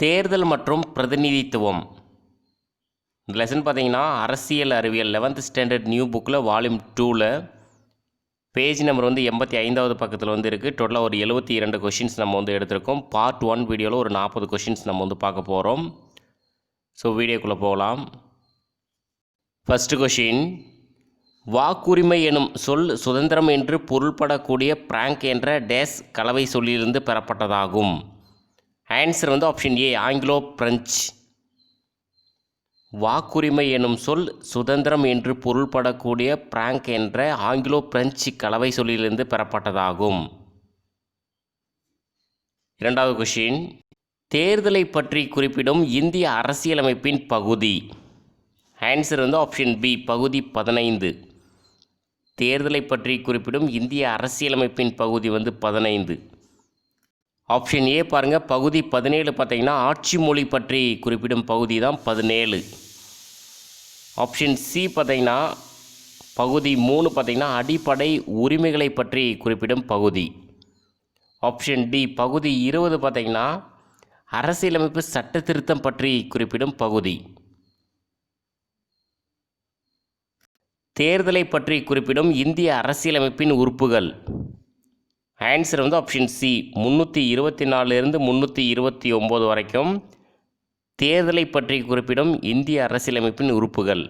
தேர்தல் மற்றும் பிரதிநிதித்துவம். இந்த லெசன் பார்த்தீங்கன்னா அரசியல் அறிவியல் 11th ஸ்டாண்டர்ட் நியூ புக்கில் வால்யூம் 2ல் பேஜ் நம்பர் 85வது பக்கத்தில் இருக்குது. டோட்டலாக ஒரு 72 கொஷின்ஸ் நம்ம எடுத்திருக்கோம். பார்ட் 1 வீடியோவில் ஒரு 40 கொஷின்ஸ் நம்ம பார்க்க போகிறோம். ஸோ வீடியோக்குள்ளே போகலாம். ஃபஸ்ட்டு கொஷின், வாக்குரிமை எனும் சொல் சுதந்திரம் என்று பொருள்படக்கூடிய பிராங்க் என்ற டேஸ் கலவை சொல்லிலிருந்து பெறப்பட்டதாகும். Answer option A, Anglo French. வாக்குரிமை எனும் சொல் சுதந்திரம் என்று பொருள்படக்கூடிய பிராங்க் என்ற ஆங்கிலோ பிரெஞ்சு கலவை சொல்லிலிருந்து பெறப்பட்டதாகும். இரண்டாவது கொஷின், தேர்தலை பற்றி குறிப்பிடும் இந்திய அரசியலமைப்பின் பகுதி. ஆன்சர் ஆப்ஷன் பி, பகுதி 15. தேர்தலை பற்றி குறிப்பிடும் இந்திய அரசியலமைப்பின் பகுதி 15. ஆப்ஷன் ஏ பாருங்கள், பகுதி 17 பார்த்தீங்கன்னா ஆட்சி மொழி பற்றி குறிப்பிடும் பகுதி தான் 17. ஆப்ஷன் சி பார்த்தீங்கன்னா பகுதி 3 பார்த்தீங்கன்னா அடிப்படை உரிமைகளை பற்றி குறிப்பிடும் பகுதி. ஆப்ஷன் டி பகுதி 20 பார்த்தீங்கன்னா அரசியலமைப்பு சட்ட திருத்தம் பற்றி குறிப்பிடும் பகுதி. தேர்தலை பற்றி குறிப்பிடும் இந்திய அரசியலமைப்பின் உறுப்புகள். ஆன்சர் ஆப்ஷன் சி, 324 329 வரைக்கும் தேர்தலை பற்றி குறிப்பிடும் இந்திய அரசியலமைப்பின் உறுப்புகள்.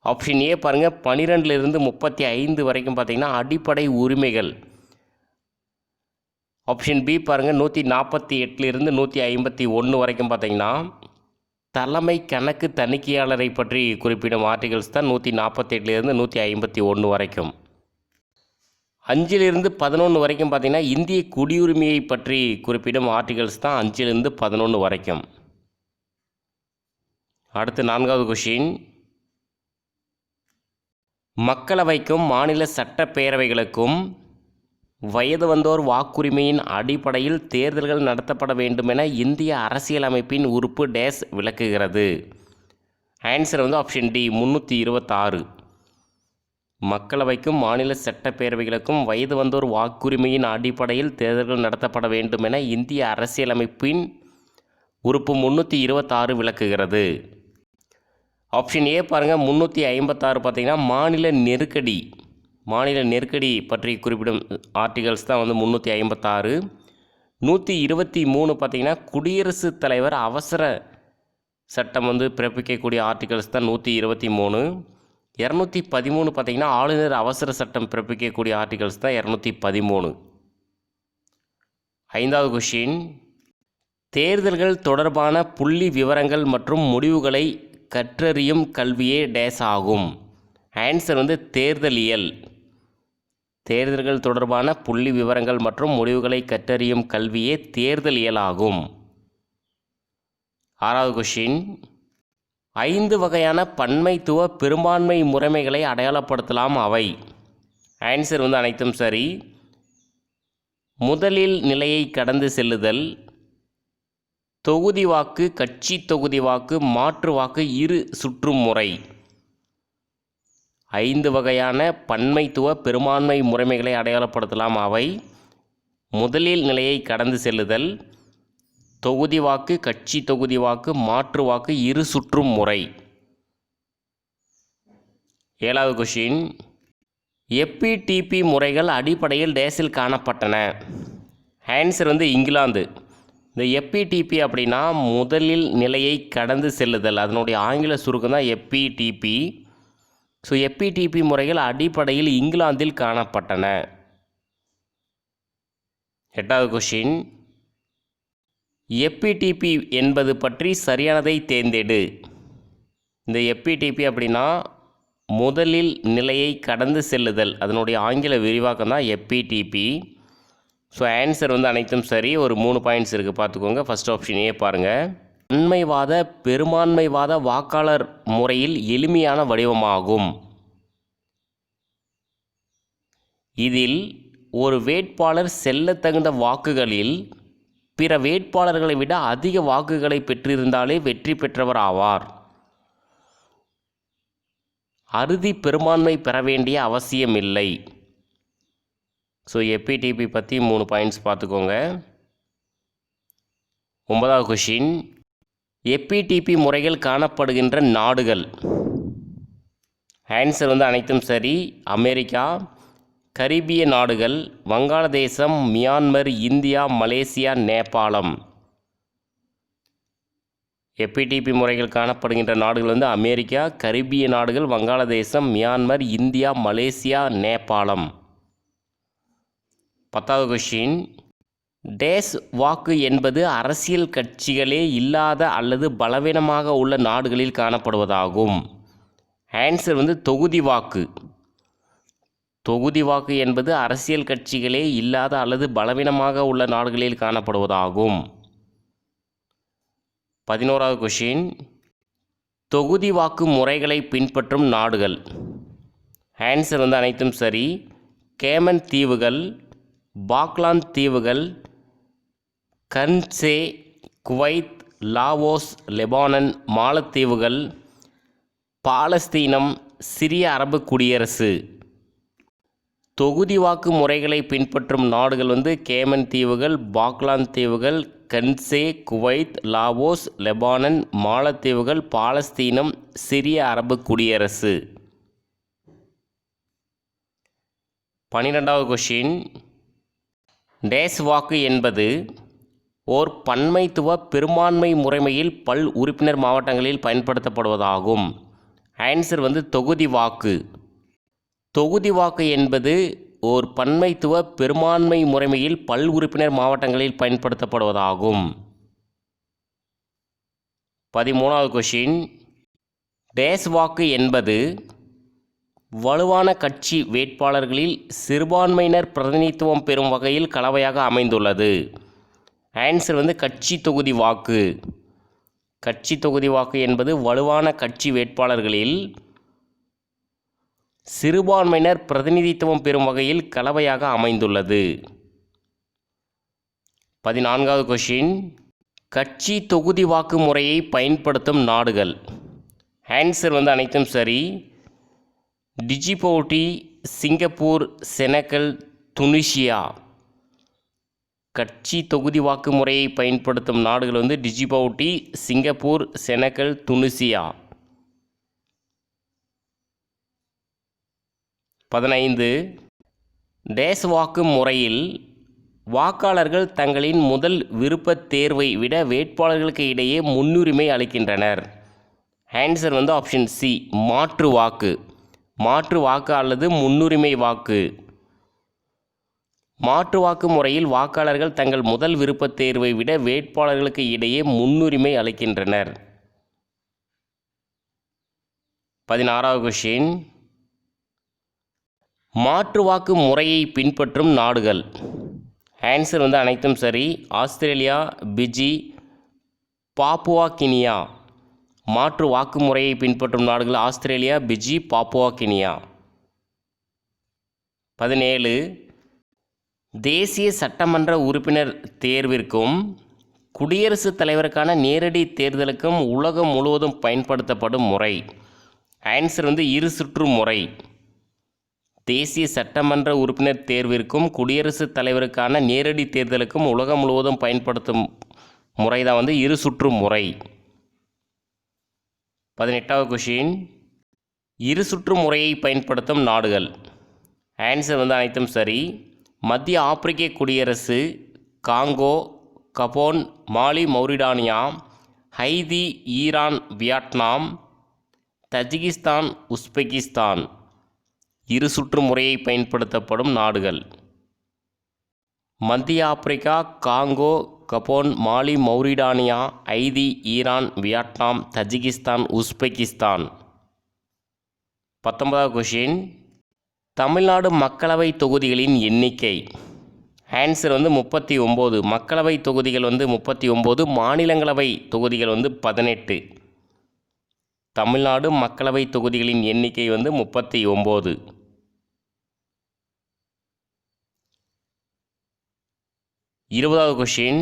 ஆப்ஷன் ஏ பாருங்கள், 12 35 வரைக்கும் பார்த்தீங்கன்னா அடிப்படை உரிமைகள். ஆப்ஷன் பி பாருங்கள், 148 151 வரைக்கும் பார்த்தீங்கன்னா தலைமை கணக்கு தணிக்கையாளரை பற்றி குறிப்பிடும் ஆர்டிகல்ஸ் தான் 148 151 வரைக்கும். 5 11 வரைக்கும் பார்த்தீங்கன்னா இந்திய குடியுரிமையை பற்றி குறிப்பிடும் ஆர்டிகல்ஸ் தான் 5 11 வரைக்கும். அடுத்து 4வது கொஷின், மக்களவைக்கும் மாநில சட்டப்பேரவைகளுக்கும் வயது வந்தோர் வாக்குரிமையின் அடிப்படையில் தேர்தல்கள் நடத்தப்பட வேண்டும் என இந்திய அரசியலமைப்பின் உறுப்பு டேஸ் விளக்குகிறது. Answer option D, 326. மக்களவைக்கும் மாநில சட்டப்பேரவைகளுக்கும் வயது வந்தோர் வாக்குரிமையின் அடிப்படையில் தேர்தல்கள் நடத்தப்பட வேண்டும் என இந்திய அரசியலமைப்பின் உறுப்பு 326 விளக்குகிறது. ஆப்ஷன் ஏ பாருங்கள், 356 பார்த்தீங்கன்னா மாநில நெருக்கடி பற்றி குறிப்பிடும் ஆர்டிகல்ஸ் தான் 356. 123 பார்த்தீங்கன்னா குடியரசுத் தலைவர் அவசர சட்டம் பிறப்பிக்கக்கூடிய ஆர்டிகல்ஸ் தான் 123. 213 பார்த்தீங்கன்னா ஆளுநர் அவசர சட்டம் பிறப்பிக்கக்கூடிய ஆர்டிகல்ஸ் தான் 213. 5வது கொஷின், தேர்தல்கள் தொடர்பான புள்ளி விவரங்கள் மற்றும் முடிவுகளை கற்றறியும் கல்வியே டேஸ் ஆகும். ஆன்சர் தேர்தலியல். தேர்தல்கள் தொடர்பான புள்ளி விவரங்கள் மற்றும் முடிவுகளை கற்றறியும் கல்வியே தேர்தலியல் ஆகும். 6வது கொஷின், 5 வகையான பன்மைத்துவ பெரும்பான்மை முறைமைகளை அடையாளப்படுத்தலாம் அவை. ஆன்சர் அனைத்தும் சரி. முதலில் நிலையை கடந்து செல்லுதல், தொகுதி வாக்கு, கட்சி தொகுதி வாக்கு, மாற்று வாக்கு, இரு சுற்றும் முறை. 5 வகையான பன்மைத்துவ பெரும்பான்மை முறைமைகளை அடையாளப்படுத்தலாம் அவை முதலில் நிலையை கடந்து செல்லுதல், தொகுதி வாக்கு, கட்சி தொகுதி வாக்கு, மாற்று வாக்கு, இரு சுற்றும் முறை. 7வது கொஷின், எப்பிடிபி முறைகள் அடிப்படையில் டேஸில் காணப்பட்டன. ஆன்சர் இங்கிலாந்து. இந்த எப்பிடிபி அப்படின்னா முதலில் நிலையை கடந்து செல்லுதல், அதனுடைய ஆங்கில சுருக்கம் தான் எப்பிடிபி. ஸோ எப்பிடிபி முறைகள் அடிப்படையில் இங்கிலாந்தில் காணப்பட்டன. 8வது கொஷின், எப்பிடிபி என்பது பற்றி சரியானதை தேர்ந்தெடு. இந்த எப்பிடிபி அப்படின்னா முதலில் நிலையை கடந்து செல்லுதல், அதனுடைய ஆங்கில விரிவாக்கம் தான் எப்பிடிபி. ஸோ ஆன்சர் அனைத்தும் சரி. ஒரு 3 பாயிண்ட்ஸ் இருக்குது, பார்த்துக்கோங்க. ஃபஸ்ட் ஆப்ஷன் ஏ பாருங்கள், பன்மைவாத பெரும்பான்மைவாத வாக்காளர் முறையில் எளிமையான வடிவமாகும். இதில் ஒரு வேட்பாளர் செல்லத்தகுந்த வாக்குகளில் பிற வேட்பாளர்களை விட அதிக வாக்குகளை பெற்றிருந்தாலே வெற்றி பெற்றவர் ஆவார். அறுதி பெரும்பான்மை பெற வேண்டிய அவசியமில்லை. ஸோ எப்பிடிபி பற்றி 3 பாயிண்ட்ஸ் பார்த்துக்கோங்க. 9வது கொஷின், எப்பிடிபி முறைகள் காணப்படுகின்ற நாடுகள். ஆன்சர் வந்து அனைத்தும் சரி. அமெரிக்கா, கரீபிய நாடுகள், வங்காளதேசம், மியான்மர், இந்தியா, மலேசியா, நேபாளம். எப்பிடிபி முறைகள் காணப்படுகின்ற நாடுகள் வந்து அமெரிக்கா, கரீபிய நாடுகள், வங்காளதேசம், மியான்மர், இந்தியா, மலேசியா, நேபாளம். 10வது கொஷின், டேஸ் வாக்கு என்பது அரசியல் கட்சிகளே இல்லாத அல்லது பலவீனமாக உள்ள நாடுகளில் காணப்படுவதாகும். ஆன்சர் வந்து தொகுதி வாக்கு. தொகுதி வாக்கு என்பது அரசியல் கட்சிகளே இல்லாத அல்லது பலவீனமாக உள்ள நாடுகளில் காணப்படுவதாகும். 11வது கொஷின், தொகுதி வாக்கு முறைகளை பின்பற்றும் நாடுகள். ஆன்சர் வந்து அனைத்தும் சரி. கேமன் தீவுகள், பாக்லாந்து தீவுகள், கர்ன்சே, குவைத், லாவோஸ், லெபானன், மாலத்தீவுகள், பாலஸ்தீனம், சிரிய அரபு குடியரசு. தொகுதி வாக்கு முறைகளை பின்பற்றும் நாடுகள் வந்து கேமன் தீவுகள், பாக்லாந்து தீவுகள், கர்ன்சே, குவைத், லாவோஸ், லெபானன், மாலத்தீவுகள், பாலஸ்தீனம், சிரிய அரபு குடியரசு. 12வது கொஷின், டேஸ் வாக்கு என்பது ஓர் பன்மைத்துவ பெரும்பான்மை முறைமையில் பல் உறுப்பினர் மாவட்டங்களில் பயன்படுத்தப்படுவதாகும். ஆன்சர் வந்து தொகுதி வாக்கு. தொகுதி வாக்கு என்பது ஓர் பன்மைத்துவ பெரும்பான்மை முறைமையில் பல் உறுப்பினர் மாவட்டங்களில் பயன்படுத்தப்படுவதாகும். 13வது கொஷின், டேஸ் வாக்கு என்பது வலுவான கட்சி வேட்பாளர்களில் சிறுபான்மையினர் பிரதிநிதித்துவம் பெறும் வகையில் கலவையாக அமைந்துள்ளது. ஆன்சர் வந்து கட்சி தொகுதி வாக்கு. கட்சி தொகுதி வாக்கு என்பது வலுவான கட்சி வேட்பாளர்களில் சிறுபான்மையினர் பிரதிநிதித்துவம் பெறும் வகையில் கலவையாக அமைந்துள்ளது. 14வது கொஷின், கட்சி தொகுதி வாக்கு முறையை பயன்படுத்தும் நாடுகள். ஆன்சர் வந்து அனைத்தும் சரி. Djibouti, Singapore, Senegal, Tunisia. கட்சி தொகுதி வாக்கு முறையை பயன்படுத்தும் நாடுகள் வந்து Djibouti, Singapore, Senegal, Tunisia. 15, days வாக்கு முறையில் வாக்காளர்கள் தங்களின் முதல் விருப்பத் தேர்வை விட வேட்பாளர்களுக்கு இடையே முன்னுரிமை அளிக்கின்றனர். ஆன்சர் வந்து ஆப்ஷன் சி, மாற்று வாக்கு. மாற்று வாக்கு அல்லது முன்னுரிமை வாக்கு. மாற்று வாக்கு முறையில் வாக்காளர்கள் தங்கள் முதல் விருப்பத் தேர்வை விட வேட்பாளர்களுக்கு இடையே முன்னுரிமை அளிக்கின்றனர். 16வது கொஷின், மாற்று வாக்கு முறையை பின்பற்றும் நாடுகள். ஆன்சர் வந்து அனைத்தும் சரி. Australia, Fiji, Papua Guinea. மாற்று வாக்கு முறையை பின்பற்றும் நாடுகள் ஆஸ்திரேலியா, பிஜி, பாப்புவா கினியா. 17, தேசிய சட்டமன்ற உறுப்பினர் தேர்விற்கும் குடியரசுத் தலைவருக்கான நேரடி தேர்தலுக்கும் உலகம் முழுவதும் பயன்படுத்தப்படும் முறை. ஆன்சர் வந்து இரு சுற்று முறை. தேசிய சட்டமன்ற உறுப்பினர் தேர்விற்கும் குடியரசுத் தலைவருக்கான நேரடி தேர்தலுக்கும் உலகம் முழுவதும் பயன்படுத்தும் முறை தான் வந்து இரு சுற்று முறை. 18வது கொஷின், இரு சுற்று முறையை பயன்படுத்தும் நாடுகள். ஆன்சர் வந்து அனைத்தும் சரி. மத்திய ஆப்பிரிக்க குடியரசு, காங்கோ, கபோன், மாலி, மௌரிடானியா, Haiti, Iran, Vietnam, Tajikistan, Uzbekistan. இரு சுற்று முறையை பயன்படுத்தப்படும் நாடுகள் மத்திய ஆப்பிரிக்கா, காங்கோ, கபோன், மாலி, மௌரிடானியா, ஐதி, Iran, Vietnam, Tajikistan, Uzbekistan. 19வது question, Tamil Nadu மக்களவை தொகுதிகளின் எண்ணிக்கை. ஆன்சர் வந்து 39. மக்களவை தொகுதிகள் வந்து 39, மாநிலங்களவை தொகுதிகள் வந்து 18. தமிழ்நாடு மக்களவை தொகுதிகளின் எண்ணிக்கை வந்து 39. 20வது கொஷின்,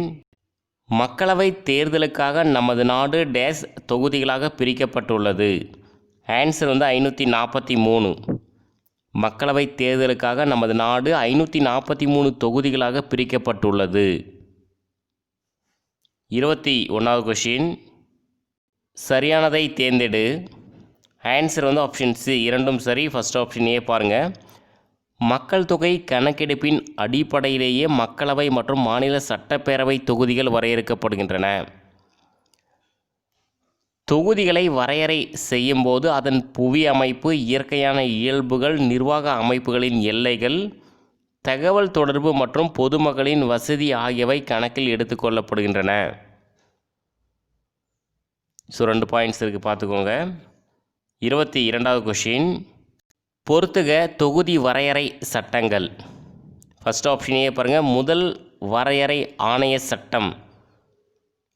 மக்களவை தேர்தலுக்காக நமது நாடு டேஸ் தொகுதிகளாக பிரிக்கப்பட்டுள்ளது. ஆன்சர் வந்து 543. மக்களவை தேர்தலுக்காக நமது நாடு 543 தொகுதிகளாக பிரிக்கப்பட்டுள்ளது. 21வது கொஷின், சரியானதை தேர்ந்தெடு. ஆன்சர் வந்து ஆப்ஷன் சி, இரண்டும் சரி. ஃபர்ஸ்ட் ஆப்ஷன் ஏ பாருங்கள். மக்கள் தொகை கணக்கெடுப்பின் அடிப்படையிலேயே மக்களவை மற்றும் மாநில சட்டப்பேரவை தொகுதிகள் வரையறுக்கப்படுகின்றன. தொகுதிகளை வரையறை செய்யும்போது அதன் புவி அமைப்பு, இயற்கையான இயல்புகள், நிர்வாக அமைப்புகளின் எல்லைகள், தகவல் தொடர்பு மற்றும் பொதுமக்களின் வசதி ஆகியவை கணக்கில் எடுத்துக்கொள்ளப்படுகின்றன. ஸோ 2 பாயிண்ட்ஸ் இருக்குது, பார்த்துக்கோங்க. 22வது கொஷின், பொறுத்துக தொகுதி வரையறை சட்டங்கள். ஃபஸ்ட் ஆப்ஷனையே பாருங்கள். முதல் வரையறை ஆணைய சட்டம்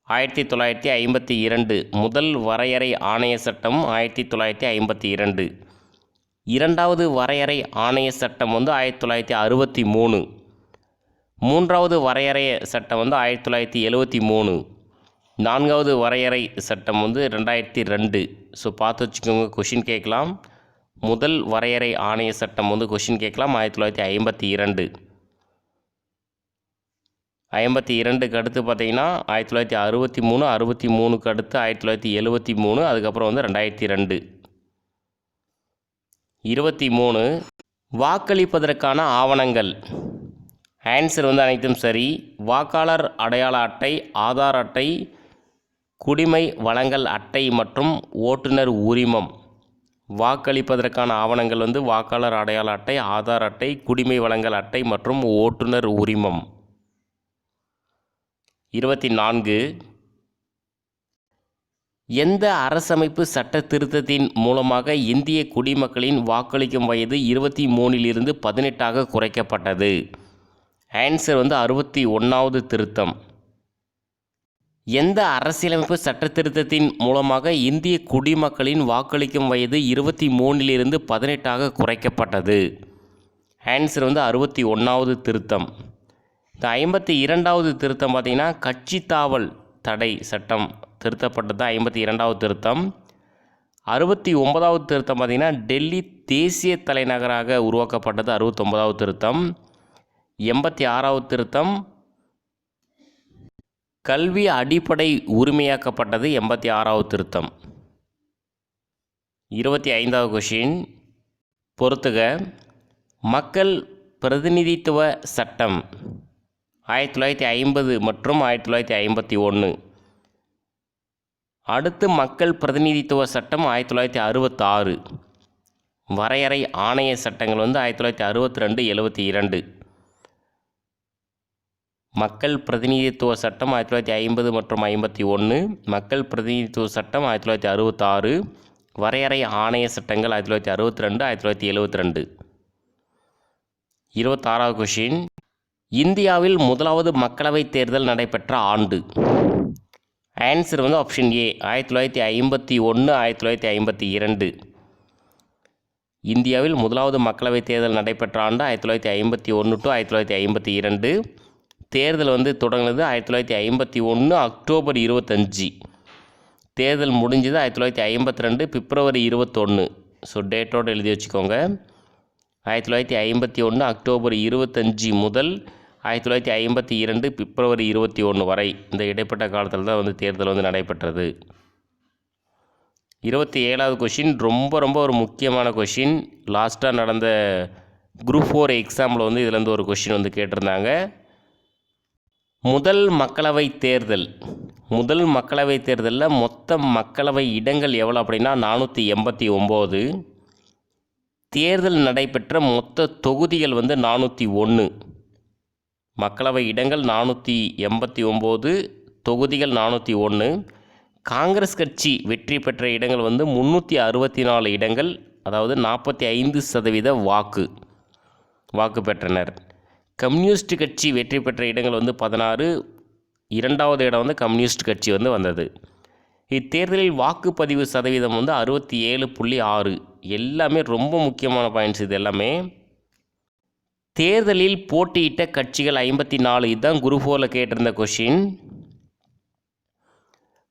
1952. முதல் வரையறை ஆணைய சட்டம் 1952. இரண்டாவது வரையறை ஆணைய சட்டம் வந்து 1963. மூன்றாவது வரையறை சட்டம் வந்து 1973. நான்காவது வரையறை சட்டம் வந்து 2002. ஸோ பார்த்து வச்சுக்கோங்க, கொஷின் கேட்கலாம். முதல் வரையறை ஆணைய சட்டம் வந்து கொஷின் கேட்கலாம் 1952. 52க்கு அடுத்து பார்த்தீங்கன்னா 1963, 63க்கு அடுத்து 1973, அதுக்கப்புறம் வந்து 2002. 23, வாக்களிப்பதற்கான ஆவணங்கள். ஆன்சர் வந்து அனைத்தும் சரி. வாக்காளர் அடையாள அட்டை, ஆதார் அட்டை, குடிமை வழங்கல் அட்டை மற்றும் ஓட்டுநர் உரிமம். வாக்களிப்பதற்கான ஆவணங்கள் வந்து வாக்காளர் அடையாள அட்டை, ஆதார் அட்டை, குடிமை வழங்கல் அட்டை மற்றும் ஓட்டுநர் உரிமம். 24, எந்த அரசமைப்பு சட்ட திருத்தத்தின் மூலமாக இந்திய குடிமக்களின் வாக்களிக்கும் வயது 23லிருந்து 18ஆக குறைக்கப்பட்டது? ஆன்சர் வந்து 61வது திருத்தம். எந்த அரசியலமைப்பு சட்ட திருத்தத்தின் மூலமாக இந்திய குடிமக்களின் வாக்களிக்கும் வயது 23லிருந்து 18ஆக குறைக்கப்பட்டது? ஆன்சர் வந்து 61வது திருத்தம். இந்த 52வது திருத்தம் பார்த்திங்கன்னா கட்சி தாவல் தடை சட்டம் திருத்தப்பட்டது, 52வது திருத்தம். 69வது திருத்தம் பார்த்திங்கன்னா டெல்லி தேசிய தலைநகராக உருவாக்கப்பட்டது, 69வது திருத்தம். 86வது திருத்தம் கல்வி அடிப்படை உரிமையாக்கப்பட்டது, 86வது திருத்தம். 25வது கொஷின், பொறுத்துக மக்கள் பிரதிநிதித்துவ சட்டம் 1950 மற்றும் 1951. அடுத்து மக்கள் பிரதிநிதித்துவ சட்டம் 1966. வரையறை ஆணைய சட்டங்கள் வந்து 1962, 72. மக்கள் பிரதிநிதித்துவ சட்டம் 1950 மற்றும் 51. மக்கள் பிரதிநிதித்துவ சட்டம் 1966. வரையறை ஆணைய சட்டங்கள் 1962, 1972. 26வது கொஷின், இந்தியாவில் முதலாவது மக்களவைத் தேர்தல் நடைபெற்ற ஆண்டு? ஆன்சர் வந்து ஆப்ஷன் ஏ, 1951, 1952. இந்தியாவில் முதலாவது மக்களவைத் தேர்தல் நடைபெற்ற ஆண்டு 1951 to 1952. தேர்தல் வந்து தொடங்கினது 1951 அக்டோபர் 25. தேர்தல் முடிஞ்சது 1952 பிப்ரவரி 21. ஸோ டேட்டோடு எழுதி வச்சுக்கோங்க. 1951 அக்டோபர் 25 முதல் 1952 பிப்ரவரி 21 வரை இந்த இடைப்பட்ட காலத்தில் தான் வந்து தேர்தல் வந்து நடைபெற்றது. 27வது கொஷின் ரொம்ப ஒரு முக்கியமான கொஷின். லாஸ்ட்டாக நடந்த குரூப் 4 எக்ஸாமில் வந்து இதுலேருந்து ஒரு கொஷின் வந்து கேட்டிருந்தாங்க. முதல் மக்களவைத் தேர்தலில் மொத்த மக்களவை இடங்கள் எவ்வளோ அப்படின்னா 489. தேர்தல் நடைபெற்ற மொத்த தொகுதிகள் வந்து 401. மக்களவை இடங்கள் 489, தொகுதிகள் 401. காங்கிரஸ் கட்சி வெற்றி பெற்ற இடங்கள் வந்து 364 இடங்கள், அதாவது 45% வாக்கு பெற்றனர். கம்யூனிஸ்ட் கட்சி வெற்றி பெற்ற இடங்கள் வந்து 16. இரண்டாவது இடம் வந்து கம்யூனிஸ்ட் கட்சி வந்து வந்தது. இத்தேர்தலில் வாக்குப்பதிவு சதவீதம் வந்து 67.6. எல்லாமே ரொம்ப முக்கியமான பாயிண்ட்ஸ் இது எல்லாமே. தேர்தலில் போட்டியிட்ட கட்சிகள் 54. இதுதான் குரூப் 4ல் கேட்டிருந்த கொஷின்.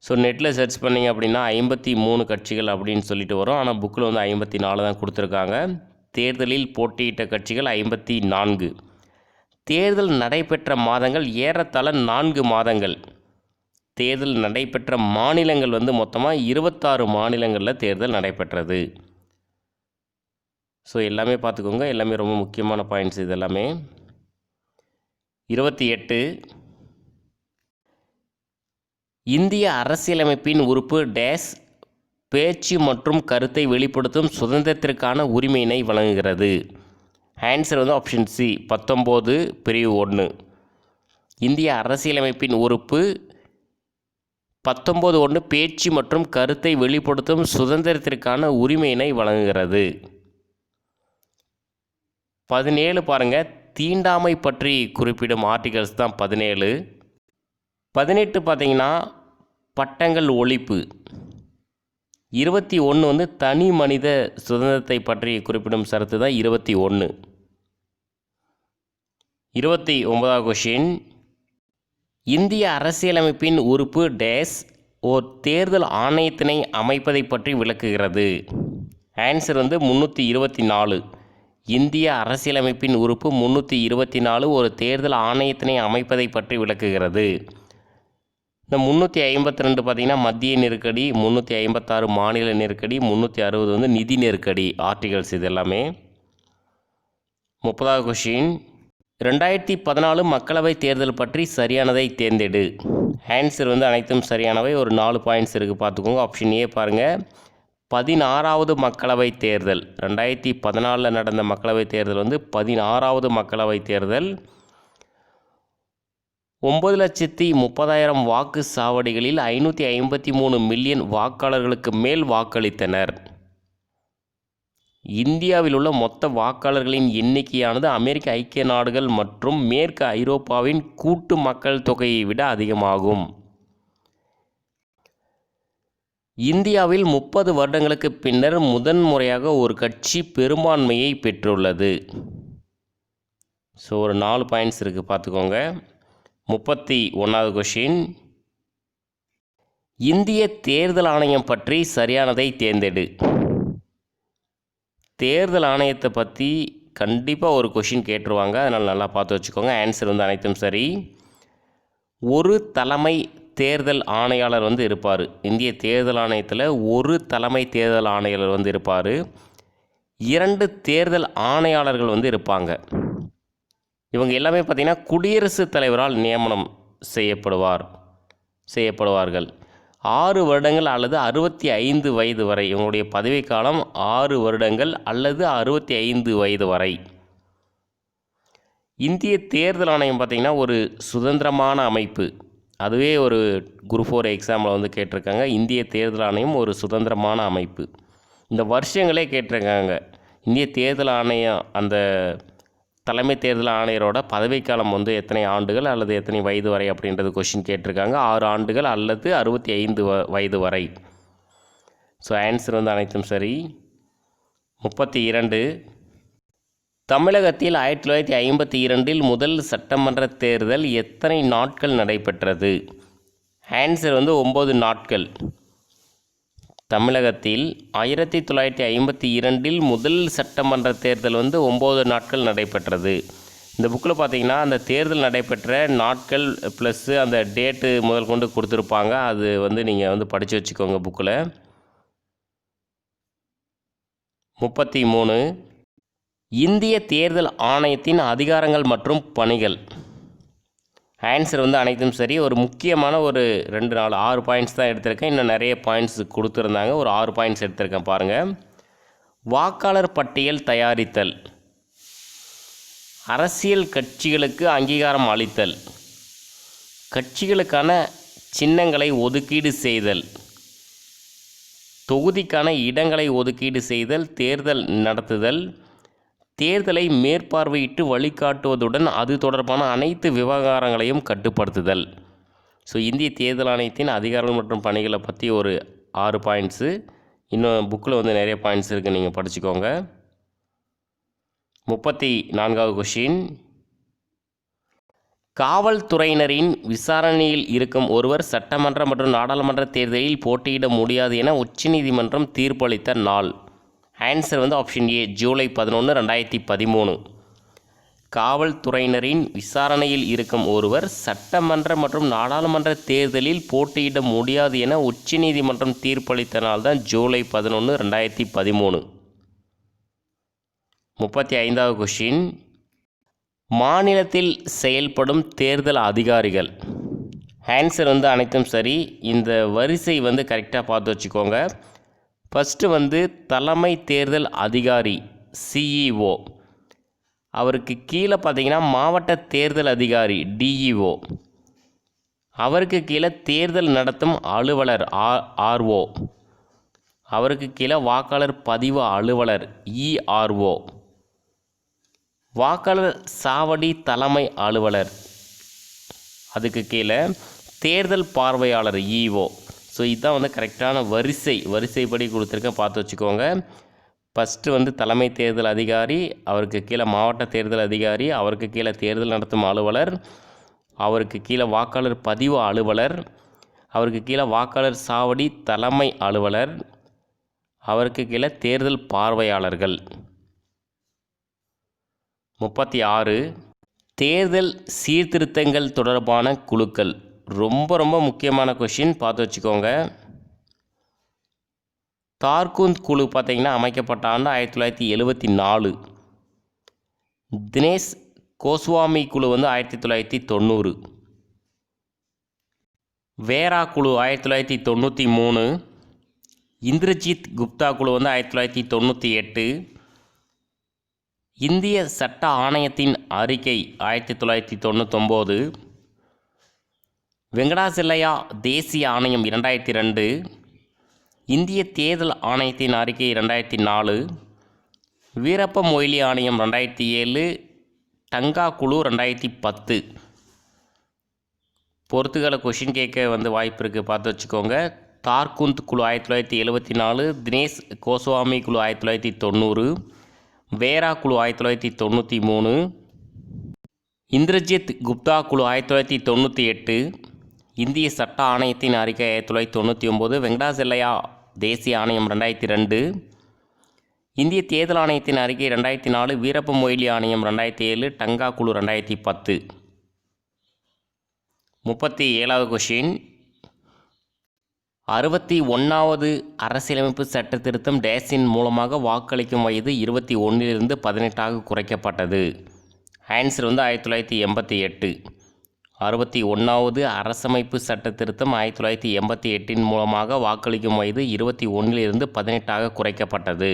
ஸோ நெட்டில் சர்ச் பண்ணிங்க அப்படின்னா 53 கட்சிகள் அப்படின்னு சொல்லிட்டு வரும். ஆனால் புக்கில் வந்து 54 தான் கொடுத்துருக்காங்க. தேர்தலில் போட்டியிட்ட கட்சிகள் 54. தேர்தல் நடைபெற்ற மாதங்கள் ஏறத்தாழ 4 மாதங்கள். தேர்தல் நடைபெற்ற மாநிலங்கள் வந்து மொத்தமாக 26 மாநிலங்களில் தேர்தல் நடைபெற்றது. ஸோ எல்லாமே பார்த்துக்கோங்க, எல்லாமே ரொம்ப முக்கியமான பாயிண்ட்ஸ் இது எல்லாமே. 28 இந்திய அரசியலமைப்பின் உறுப்பு டேஸ் பேச்சு மற்றும் கருத்தை வெளிப்படுத்தும் சுதந்திரத்திற்கான உரிமையினை வழங்குகிறது. ஆன்சர் வந்து ஆப்ஷன் சி 19 பிரிவு 1. இந்திய அரசியலமைப்பின் உறுப்பு 19(1) பேச்சு மற்றும் கருத்தை வெளிப்படுத்தும் சுதந்திரத்திற்கான உரிமையினை வழங்குகிறது. 17 பாருங்கள், தீண்டாமை பற்றி குறிப்பிடும் ஆர்டிகல்ஸ் தான் 17. 18 பார்த்தீங்கன்னா பட்டங்கள் ஒழிப்பு. 21 வந்து தனி மனித சுதந்திரத்தை பற்றி குறிப்பிடும் சரத்து தான் 21. 29வது கொஷின், இந்திய அரசியலமைப்பின் உறுப்பு டேஸ் ஓர் தேர்தல் ஆணையத்தினை அமைப்பதை பற்றி விளக்குகிறது. ஆன்சர் வந்து 324. இந்திய அரசியலமைப்பின் உறுப்பு 324 ஒரு தேர்தல் ஆணையத்தினை அமைப்பதை பற்றி விளக்குகிறது. இந்த 352 பார்த்திங்கன்னா மத்திய நெருக்கடி, 356 மாநில நெருக்கடி, 360 வந்து நிதி நெருக்கடி ஆர்டிகல்ஸ் இது எல்லாமே. 30வது கொஷின், 2014 மக்களவைத் தேர்தல் பற்றி சரியானதை தேர்ந்தெடு. ஆன்சர் வந்து அனைத்தும் சரியானவை. ஒரு 4 பாயிண்ட்ஸ் இருக்குது பார்த்துக்கோங்க. ஆப்ஷன் ஏ பாருங்கள், 16வது மக்களவைத் தேர்தல். 2014 நடந்த மக்களவைத் தேர்தல் வந்து 16வது மக்களவைத் தேர்தல். 9,30,000 வாக்கு சாவடிகளில் 553 மில்லியன் வாக்காளர்களுக்கு மேல் வாக்களித்தனர். இந்தியாவில் உள்ள மொத்த வாக்காளர்களின் எண்ணிக்கையானது அமெரிக்க ஐக்கிய நாடுகள் மற்றும் மேற்கு ஐரோப்பாவின் கூட்டு மக்கள் தொகையை விட அதிகமாகும். இந்தியாவில் 30 வருடங்களுக்கு பின்னர் முதன்முறையாக ஒரு கட்சி பெரும்பான்மையை பெற்றுள்ளது. ஸோ ஒரு 4 பாயிண்ட்ஸ் இருக்குது பார்த்துக்கோங்க. 31வது கொஷின், இந்திய தேர்தல் ஆணையம் பற்றி சரியானதை தேர்ந்தெடு. தேர்தல் ஆணையத்தை பற்றி கண்டிப்பாக ஒரு கொஷின் கேட்டுருவாங்க, அதனால் நல்லா பார்த்து வச்சுக்கோங்க. ஆன்சர் வந்து அனைத்தும் சரி. ஒரு தலைமை தேர்தல் ஆணையாளர் வந்து இருப்பார். இந்திய தேர்தல் ஆணையத்தில் ஒரு தலைமை தேர்தல் ஆணையாளர் வந்து இருப்பார். 2 தேர்தல் ஆணையாளர்கள் வந்து இருப்பாங்க. இவங்க எல்லாமே பார்த்திங்கன்னா குடியரசுத் தலைவரால் நியமனம் செய்யப்படுவார்கள். 6 வருடங்கள் அல்லது 65 வயது வரை. இவங்களுடைய பதவிக்காலம் 6 வருடங்கள் அல்லது 65 வயது வரை. இந்திய தேர்தல் ஆணையம் பார்த்திங்கன்னா ஒரு சுதந்திரமான அமைப்பு. அதுவே ஒரு குரூப் 4 எக்ஸாமில் வந்து கேட்டிருக்காங்க. இந்திய தேர்தல் ஆணையம் ஒரு சுதந்திரமான அமைப்பு. இந்த வருஷங்களே கேட்டிருக்காங்க. இந்திய தேர்தல் ஆணையம் அந்த தலைமை தேர்தல் ஆணையரோட பதவிக்காலம் வந்து எத்தனை ஆண்டுகள் அல்லது எத்தனை வயது வரை அப்படின்றது கொஷின் கேட்டிருக்காங்க. 6 ஆண்டுகள் அல்லது 65 வயது வரை. ஸோ ஆன்சர் வந்து அனைத்தும் சரி. 32 தமிழகத்தில் 1952 முதல் சட்டமன்ற தேர்தல் எத்தனை நாட்கள் நடைபெற்றது? ஆன்சர் வந்து 9 நாட்கள். தமிழகத்தில் 1952 முதல் சட்டமன்ற தேர்தல் வந்து 9 நாட்கள் நடைபெற்றது. இந்த புக்கில் பார்த்தீங்கன்னா அந்த தேர்தல் நடைபெற்ற நாட்கள் ப்ளஸ்ஸு அந்த டேட்டு முதல் கொண்டு கொடுத்துருப்பாங்க. அது வந்து நீங்கள் வந்து படித்து வச்சுக்கோங்க புக்கில். 33 இந்திய தேர்தல் ஆணையத்தின் அதிகாரங்கள் மற்றும் பணிகள். ஆன்சர் வந்து அனைத்தும் சரி. ஒரு முக்கியமான ஒரு 6 பாயிண்ட்ஸ் தான் எடுத்திருக்கேன். இன்னும் நிறைய பாயிண்ட்ஸ் கொடுத்துருந்தாங்க. ஒரு 6 பாயிண்ட்ஸ் எடுத்திருக்கேன் பாருங்கள். வாக்காளர் பட்டியல் தயாரித்தல், அரசியல் கட்சிகளுக்கு அங்கீகாரம் அளித்தல், கட்சிகளுக்கான சின்னங்களை ஒதுக்கீடு செய்தல், தொகுதிக்கான இடங்களை ஒதுக்கீடு செய்தல், தேர்தல் நடத்துதல், தேர்தலை மேற்பார்வையிட்டு வழிகாட்டுவதுடன் அது தொடர்பான அனைத்து விவகாரங்களையும் கட்டுப்படுத்துதல். ஸோ இந்திய தேர்தல் ஆணையத்தின் அதிகாரங்கள் மற்றும் பணிகளை பற்றி ஒரு 6 பாயிண்ட்ஸு. இன்னும் புக்கில் வந்து நிறைய பாயிண்ட்ஸ் இருக்குது, நீங்கள் படிச்சுக்கோங்க. 34வது கொஷின், காவல்துறையினரின் விசாரணையில் இருக்கும் ஒருவர் சட்டமன்ற மற்றும் நாடாளுமன்ற தேர்தலில் போட்டியிட முடியாது என உச்சநீதிமன்றம் தீர்ப்பளித்த நாள். ஆன்சர் வந்து ஆப்ஷன் ஏ ஜூலை 11, 2013. காவல்துறையினரின் விசாரணையில் இருக்கும் ஒருவர் சட்டமன்ற மற்றும் நாடாளுமன்ற தேர்தலில் போட்டியிட முடியாது என உச்சநீதிமன்றம் தீர்ப்பளித்தனால்தான் ஜூலை 11, 2013. 35வது கொஷின். மாநிலத்தில் செயல்படும் தேர்தல் அதிகாரிகள். ஆன்சர் அனைத்தும் சரி. இந்த வரிசை கரெக்டாக பார்த்து வச்சுக்கோங்க. ஃபஸ்ட்டு தலைமை தேர்தல் அதிகாரி சிஇஓ. அவருக்கு கீழே பார்த்தீங்கன்னா மாவட்ட தேர்தல் அதிகாரி டிஇஓ. அவருக்கு கீழே தேர்தல் நடத்தும் அலுவலர் ஆர்ஓ. அவருக்கு கீழே வாக்காளர் பதிவு அலுவலர் இஆர்ஓ. வாக்காளர் சாவடி தலைமை அலுவலர், அதுக்கு கீழே தேர்தல் பார்வையாளர் இஓ. ஸோ இதுதான் கரெக்டான வரிசைப்படி கொடுத்துருக்கேன், பார்த்து வச்சுக்கோங்க. ஃபஸ்ட்டு தலைமை தேர்தல் அதிகாரி, அவருக்கு கீழே மாவட்ட தேர்தல் அதிகாரி, அவருக்கு கீழே தேர்தல் நடத்தும் அலுவலர், அவருக்கு கீழே வாக்காளர் பதிவு அலுவலர், அவருக்கு கீழே வாக்காளர் சாவடி தலைமை அலுவலர், அவருக்கு கீழே தேர்தல் பார்வையாளர்கள். 36. தேர்தல் சீர்திருத்தங்கள் தொடர்பான குழுக்கள். ரொம்ப முக்கியமான கொஷின், பார்த்து வச்சுக்கோங்க. தார்குந்த் குழு பார்த்தீங்கன்னா அமைக்கப்பட்ட ஆண்டு 1974. தினேஷ் கோஸ்வாமி குழு 1990. வேரா குழு 1993. இந்திரஜித் குப்தா குழு 1998. இந்திய சட்ட ஆணையத்தின் அறிக்கை 1999. வெங்கடாசெல்லையா தேசிய ஆணையம் 2002. இந்திய தேர்தல் ஆணையத்தின் அறிக்கை 2004. வீரப்ப மொய்லி ஆணையம் 2007. டங்கா குழு 2010. பொறுத்துகளை கொஷின் கேட்க வாய்ப்பு இருக்குது, பார்த்து வச்சுக்கோங்க. தார்குந்த் குழு 1974. தினேஷ் கோஸ்வாமி குழு 1990. வேரா குழு 1993. இந்திரஜித் குப்தா குழு 1998. இந்திய சட்ட ஆணையத்தின் அறிக்கை 1999. வெங்கடாசெல்லையா தேசிய ஆணையம் 2002. இந்திய தேர்தல் ஆணையத்தின் அறிக்கை 2004. வீரப்ப மொய்லி ஆணையம் 2007. டங்கா குழு 2010. 37வது கொஷின். 61வது அரசியலமைப்பு சட்ட திருத்தம் டேஸின் மூலமாக வாக்களிக்கும் வயது 21 18 குறைக்கப்பட்டது. ஆன்சர் 1988. 61வது அரசமைப்பு சட்ட திருத்தம் 1988 மூலமாக வாக்களிக்கும் வயது 21 18 குறைக்கப்பட்டது.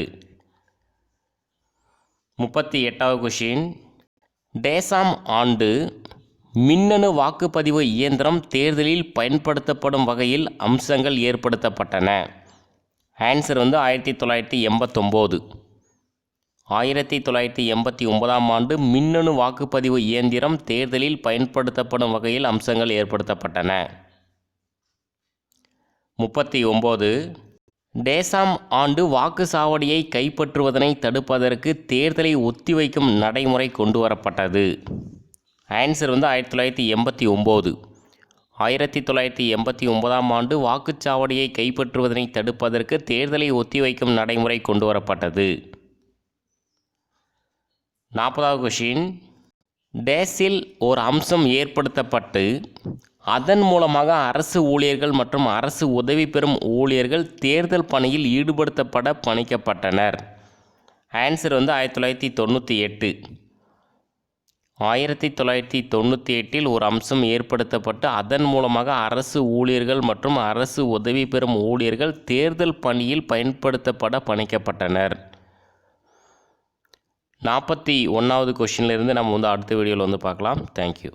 38வது கொஷின். டேசாம் ஆண்டு மின்னணு வாக்குப்பதிவு இயந்திரம் தேர்தலில் பயன்படுத்தப்படும் வகையில் அம்சங்கள் ஏற்படுத்தப்பட்டன. ஆன்சர் 1989. 1989ஆம் ஆண்டு மின்னணு வாக்குப்பதிவு இயந்திரம் தேர்தலில் பயன்படுத்தப்படும் வகையில் அம்சங்கள் ஏற்படுத்தப்பட்டன. 39. டேசாம் ஆண்டு வாக்குச்சாவடியை கைப்பற்றுவதனை தடுப்பதற்கு தேர்தலை ஒத்திவைக்கும் நடைமுறை கொண்டு வரப்பட்டது. ஆன்சர் 1989. 1989ஆம் ஆண்டு வாக்குச்சாவடியை கைப்பற்றுவதனை தடுப்பதற்கு தேர்தலை ஒத்திவைக்கும் நடைமுறை கொண்டு வரப்பட்டது. 40வது கொஷின். டேஸில் ஒரு அம்சம் ஏற்படுத்தப்பட்டு அதன் மூலமாக அரசு ஊழியர்கள் மற்றும் அரசு உதவி பெறும் ஊழியர்கள் தேர்தல் பணியில் ஈடுபடுத்தப்பட பணிக்கப்பட்டனர். ஆன்சர் 1998. 1998இல் ஒரு அம்சம் ஏற்படுத்தப்பட்டு அதன் மூலமாக அரசு ஊழியர்கள் மற்றும் அரசு உதவி பெறும் ஊழியர்கள் தேர்தல் பணியில் பயன்படுத்தப்பட பணிக்கப்பட்டனர். 41வது கொஷின்லேருந்து நம்ம அடுத்த வீடியோவில் பார்க்கலாம். தேங்க்யூ.